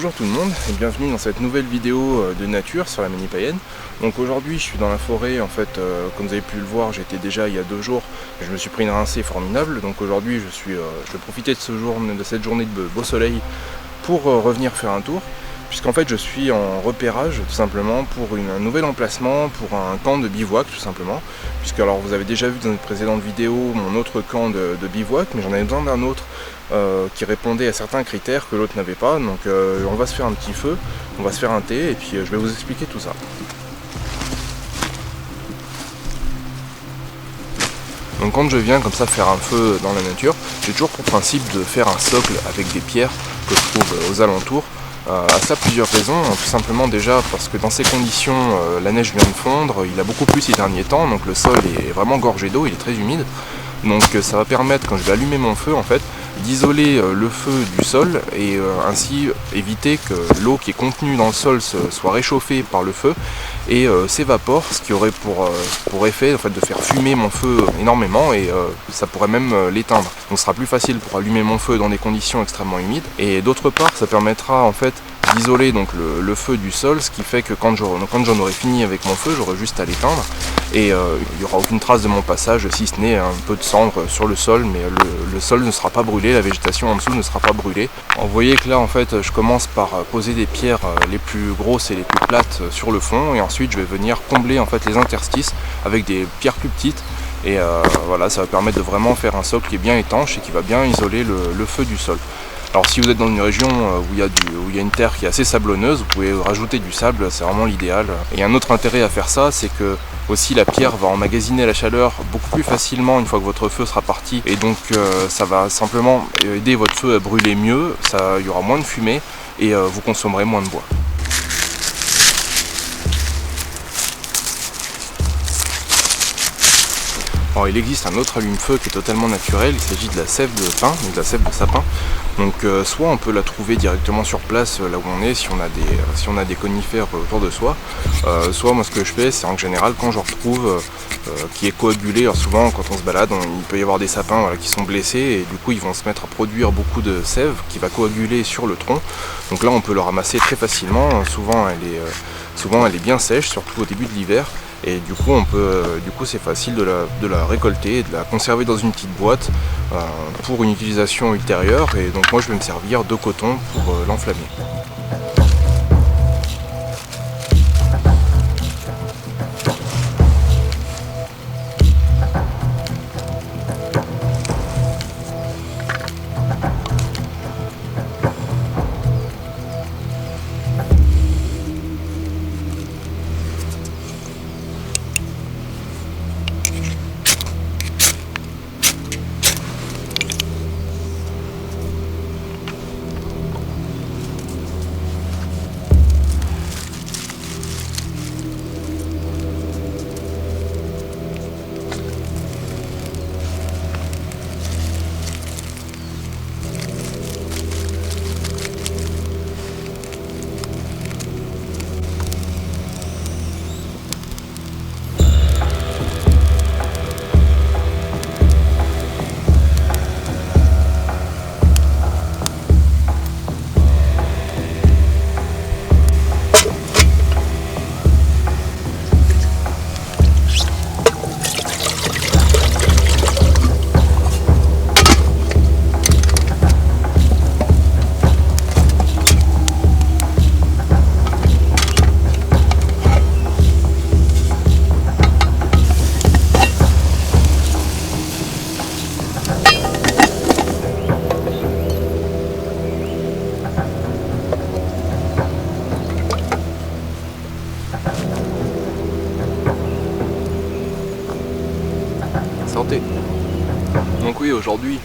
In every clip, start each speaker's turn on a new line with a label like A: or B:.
A: Bonjour tout le monde et bienvenue dans cette nouvelle vidéo de nature sur la Manie Païenne. Donc aujourd'hui je suis dans la forêt, en fait comme vous avez pu le voir, j'étais déjà il y a 2 jours, je me suis pris une rincée formidable. Donc aujourd'hui je vais profiter de cette journée de beau soleil pour revenir faire un tour. Puisqu'en fait je suis en repérage tout simplement pour un nouvel emplacement, pour un camp de bivouac tout simplement. Puisque alors vous avez déjà vu dans une précédente vidéo mon autre camp de bivouac, mais j'en avais besoin d'un autre qui répondait à certains critères que l'autre n'avait pas. Donc on va se faire un petit feu, on va se faire un thé et puis je vais vous expliquer tout ça. Donc quand je viens comme ça faire un feu dans la nature, j'ai toujours pour principe de faire un socle avec des pierres que je trouve aux alentours. À ça plusieurs raisons, tout simplement déjà parce que dans ces conditions la neige vient de fondre, il a beaucoup plu ces derniers temps, donc le sol est vraiment gorgé d'eau, il est très humide. Donc ça va permettre, quand je vais allumer mon feu en fait, d'isoler le feu du sol et ainsi éviter que l'eau qui est contenue dans le sol soit réchauffée par le feu et s'évapore, ce qui aurait pour effet en fait, de faire fumer mon feu énormément et ça pourrait même l'éteindre. Donc ce sera plus facile pour allumer mon feu dans des conditions extrêmement humides, et d'autre part ça permettra en fait d'isoler donc le feu du sol, ce qui fait que quand j'en aurai fini avec mon feu, j'aurai juste à l'éteindre et il n'y aura aucune trace de mon passage, si ce n'est un peu de cendre sur le sol, mais le sol ne sera pas brûlé, la végétation en dessous ne sera pas brûlée. Vous voyez que là en fait je commence par poser des pierres les plus grosses et les plus plates sur le fond, et ensuite je vais venir combler en fait les interstices avec des pierres plus petites. Et voilà, ça va permettre de vraiment faire un socle qui est bien étanche et qui va bien isoler le feu du sol. Alors si vous êtes dans une région où il y a une terre qui est assez sablonneuse, vous pouvez rajouter du sable, c'est vraiment l'idéal. Et un autre intérêt à faire ça, c'est que aussi la pierre va emmagasiner la chaleur beaucoup plus facilement une fois que votre feu sera parti, et donc ça va simplement aider votre feu à brûler mieux, il y aura moins de fumée et vous consommerez moins de bois. Alors, il existe un autre allume-feu qui est totalement naturel, il s'agit de la sève de pin, donc de la sève de sapin. Donc soit on peut la trouver directement sur place là où on est, si on a des conifères autour de soi, soit moi ce que je fais c'est en général quand j'en retrouve qui est coagulé, alors souvent quand on se balade il peut y avoir des sapins voilà, qui sont blessés et du coup ils vont se mettre à produire beaucoup de sève qui va coaguler sur le tronc. Donc là on peut le ramasser très facilement, souvent elle est bien sèche, surtout au début de l'hiver. Et du coup c'est facile de la récolter et de la conserver dans une petite boîte pour une utilisation ultérieure. Et donc moi je vais me servir de coton pour l'enflammer. Santé. Donc oui, aujourd'hui,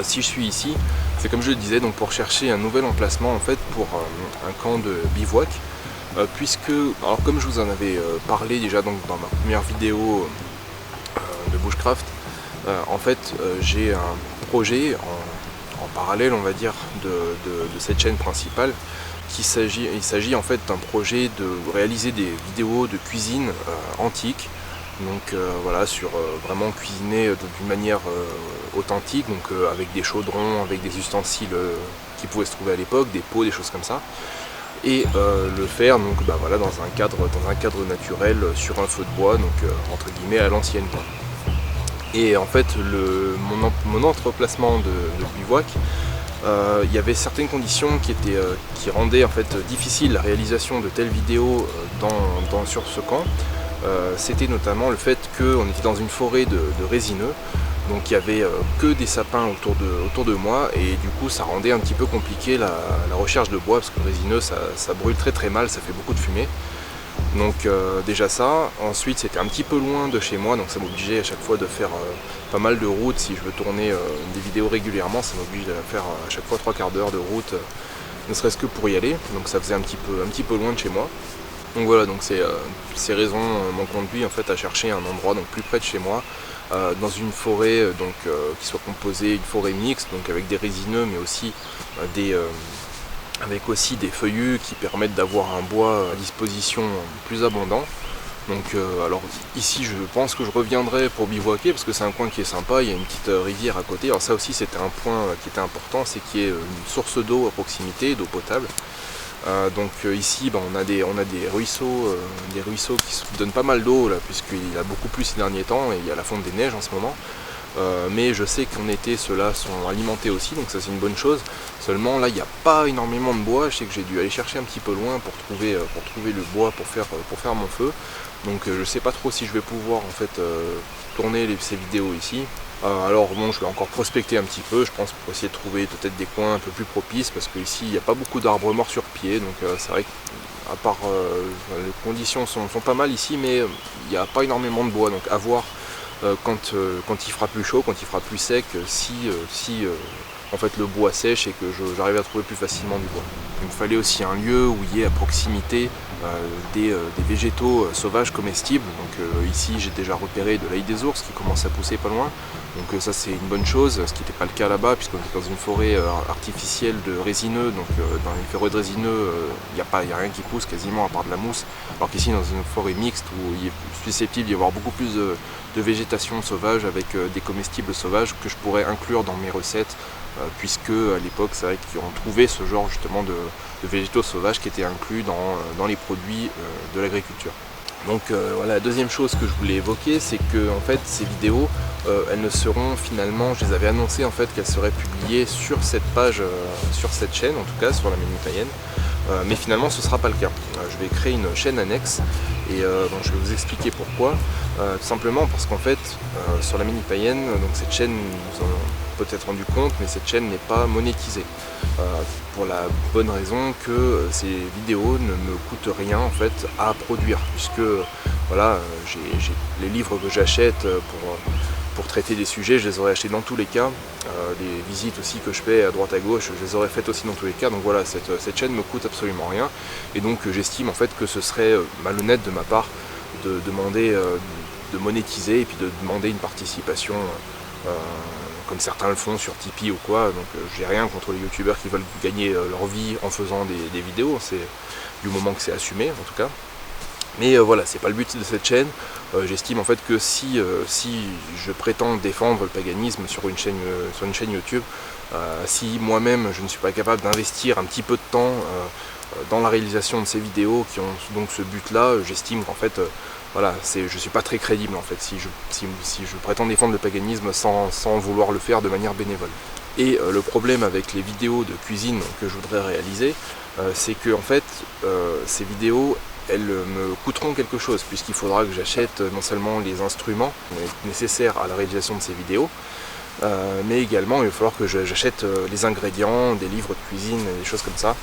A: si je suis ici, c'est comme je le disais, donc pour chercher un nouvel emplacement en fait pour un camp de bivouac, puisque, alors comme je vous en avais parlé déjà donc dans ma première vidéo de bushcraft, en fait j'ai un projet en parallèle, on va dire, de cette chaîne principale. Il s'agit en fait d'un projet de réaliser des vidéos de cuisine antique Donc voilà, sur vraiment cuisiner d'une manière authentique, donc avec des chaudrons, avec des ustensiles qui pouvaient se trouver à l'époque, des pots, des choses comme ça. Et le faire donc voilà, dans un cadre naturel sur un feu de bois, donc entre guillemets à l'ancienne. Et en fait mon entreplacement de bivouac, il y avait certaines conditions qui rendaient en fait difficile la réalisation de telles vidéos sur ce camp. C'était notamment le fait qu'on était dans une forêt de résineux, donc il n'y avait que des sapins autour de moi, et du coup ça rendait un petit peu compliqué la recherche de bois, parce que le résineux ça brûle très mal, ça fait beaucoup de fumée. Donc déjà ça, ensuite c'était un petit peu loin de chez moi, donc ça m'obligeait à chaque fois de faire pas mal de route. Si je veux tourner des vidéos régulièrement, ça m'oblige à faire à chaque fois 3/4 d'heure de route, ne serait-ce que pour y aller, donc ça faisait un petit peu loin de chez moi. Donc voilà, donc ces raisons m'ont conduit en fait à chercher un endroit donc plus près de chez moi, dans une forêt qui soit composée, une forêt mixte, donc avec des résineux, mais aussi avec aussi des feuillus qui permettent d'avoir un bois à disposition plus abondant. Donc alors ici je pense que je reviendrai pour bivouaquer, parce que c'est un coin qui est sympa, il y a une petite rivière à côté. Alors ça aussi c'était un point qui était important, c'est qu'il y ait une source d'eau à proximité, d'eau potable. Donc ici on a des ruisseaux qui se donnent pas mal d'eau là, puisqu'il y a beaucoup plus ces derniers temps, et il y a la fonte des neiges en ce moment. Mais je sais qu'en été ceux-là sont alimentés aussi, donc ça c'est une bonne chose. Seulement là il n'y a pas énormément de bois, je sais que j'ai dû aller chercher un petit peu loin pour trouver le bois pour faire mon feu. Donc je sais pas trop si je vais pouvoir en fait tourner ces vidéos ici. Alors bon, je vais encore prospecter un petit peu, je pense, pour essayer de trouver peut-être des coins un peu plus propices, parce qu'ici il n'y a pas beaucoup d'arbres morts sur pied, donc c'est vrai qu'à part les conditions sont pas mal ici, mais il n'y a pas énormément de bois, donc à voir quand il fera plus chaud, quand il fera plus sec, si en fait le bois sèche et que j'arrive à trouver plus facilement du bois. Il me fallait aussi un lieu où il y ait à proximité des végétaux sauvages comestibles. Donc ici j'ai déjà repéré de l'ail des ours qui commence à pousser pas loin. Donc ça c'est une bonne chose, ce qui n'était pas le cas là-bas, puisqu'on est dans une forêt artificielle de résineux. Donc dans les forêts de résineux, il n'y a rien qui pousse quasiment à part de la mousse. Alors qu'ici dans une forêt mixte où il est susceptible d'y avoir beaucoup plus de végétation sauvage avec des comestibles sauvages que je pourrais inclure dans mes recettes, puisque à l'époque c'est vrai qu'on trouvait ce genre justement de végétaux sauvages qui étaient inclus dans les produits de l'agriculture. Donc voilà, la deuxième chose que je voulais évoquer, c'est que en fait ces vidéos elles ne seront finalement, je les avais annoncées en fait qu'elles seraient publiées sur cette page, sur cette chaîne, en tout cas sur la Manie Païenne, mais finalement ce ne sera pas le cas. Je vais créer une chaîne annexe, et donc je vais vous expliquer pourquoi. Tout simplement parce qu'en fait sur la Manie Païenne, donc cette chaîne, vous en avez peut-être rendu compte, mais cette chaîne n'est pas monétisée. Pour la bonne raison que ces vidéos ne me coûtent rien en fait à produire, puisque voilà, j'ai les livres que j'achète pour traiter des sujets, je les aurais achetés dans tous les cas. Les visites aussi que je fais à droite à gauche, je les aurais faites aussi dans tous les cas. Donc voilà, cette chaîne me coûte absolument rien, et donc j'estime en fait que ce serait malhonnête de ma part de demander de monétiser et puis de demander une participation comme certains le font sur Tipeee ou quoi. Donc j'ai rien contre les youtubeurs qui veulent gagner leur vie en faisant des vidéos, c'est du moment que c'est assumé en tout cas. Mais voilà, c'est pas le but de cette chaîne. J'estime en fait que si je prétends défendre le paganisme sur une chaîne YouTube, si moi-même je ne suis pas capable d'investir un petit peu de temps dans la réalisation de ces vidéos qui ont donc ce but-là, j'estime qu'en fait voilà, je suis pas très crédible en fait si je prétends défendre le paganisme sans vouloir le faire de manière bénévole. Et le problème avec les vidéos de cuisine que je voudrais réaliser, c'est que en fait ces vidéos elles me coûteront quelque chose, puisqu'il faudra que j'achète non seulement les instruments nécessaires à la réalisation de ces vidéos, mais également il va falloir que j'achète les ingrédients, des livres de cuisine, des choses comme ça.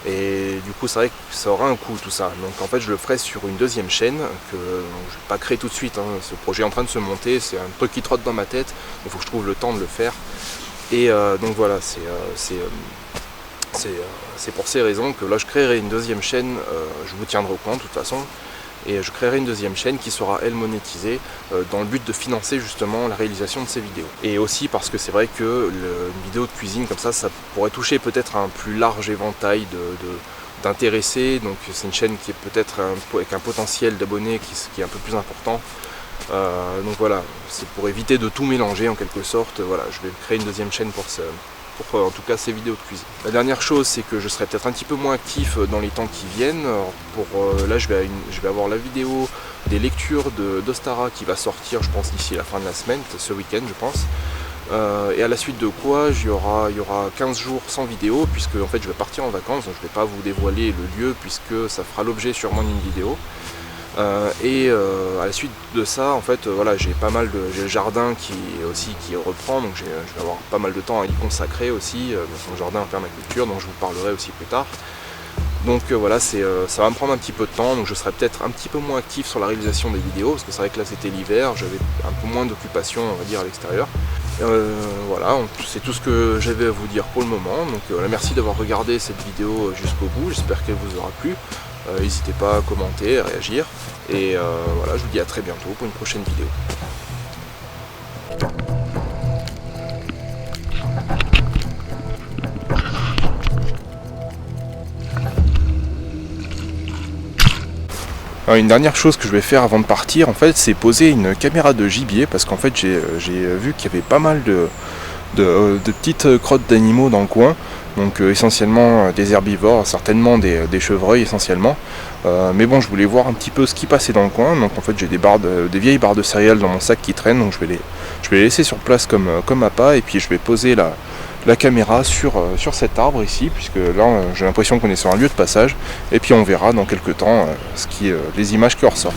A: Et du coup c'est vrai que ça aura un coût tout ça. Donc en fait je le ferai sur une deuxième chaîne que je ne vais pas créer tout de suite, hein. Ce projet est en train de se monter, c'est un truc qui trotte dans ma tête, il faut que je trouve le temps de le faire. Et donc voilà, c'est pour ces raisons que là je créerai une deuxième chaîne, je vous tiendrai au courant de toute façon, et je créerai une deuxième chaîne qui sera elle monétisée dans le but de financer justement la réalisation de ces vidéos. Et aussi parce que c'est vrai que une vidéo de cuisine comme ça pourrait toucher peut-être un plus large éventail d'intéressés, donc c'est une chaîne qui est peut-être avec un potentiel d'abonnés qui est un peu plus important. Donc voilà, c'est pour éviter de tout mélanger en quelque sorte. Voilà, je vais créer une deuxième chaîne pour ça. Pour en tout cas ces vidéos de cuisine. La dernière chose, c'est que je serai peut-être un petit peu moins actif dans les temps qui viennent. Alors là, je vais avoir la vidéo des lectures d'Ostara qui va sortir, je pense, d'ici la fin de la semaine, ce week-end, je pense. Et à la suite de quoi, il y aura 15 jours sans vidéo, puisque en fait, je vais partir en vacances, donc je ne vais pas vous dévoiler le lieu, puisque ça fera l'objet sûrement d'une vidéo. À la suite de ça, en fait, voilà, j'ai le jardin qui reprend, donc je vais avoir pas mal de temps à y consacrer aussi, mon jardin en permaculture, dont je vous parlerai aussi plus tard. Donc voilà, ça va me prendre un petit peu de temps, donc je serai peut-être un petit peu moins actif sur la réalisation des vidéos, parce que c'est vrai que là c'était l'hiver, j'avais un peu moins d'occupation, on va dire, à l'extérieur. Voilà, c'est tout ce que j'avais à vous dire pour le moment. Donc voilà, merci d'avoir regardé cette vidéo jusqu'au bout, j'espère qu'elle vous aura plu. N'hésitez pas à commenter, à réagir. Et voilà, je vous dis à très bientôt pour une prochaine vidéo. Alors, une dernière chose que je vais faire avant de partir, en fait, c'est poser une caméra de gibier, parce qu'en fait j'ai vu qu'il y avait pas mal de petites crottes d'animaux dans le coin. Donc essentiellement des herbivores, certainement des chevreuils essentiellement. Mais bon, je voulais voir un petit peu ce qui passait dans le coin. Donc en fait j'ai des vieilles barres de céréales dans mon sac qui traînent, donc je vais les laisser sur place comme appât, et puis je vais poser la caméra sur cet arbre ici, puisque là j'ai l'impression qu'on est sur un lieu de passage, et puis on verra dans quelques temps les images qui en ressortent.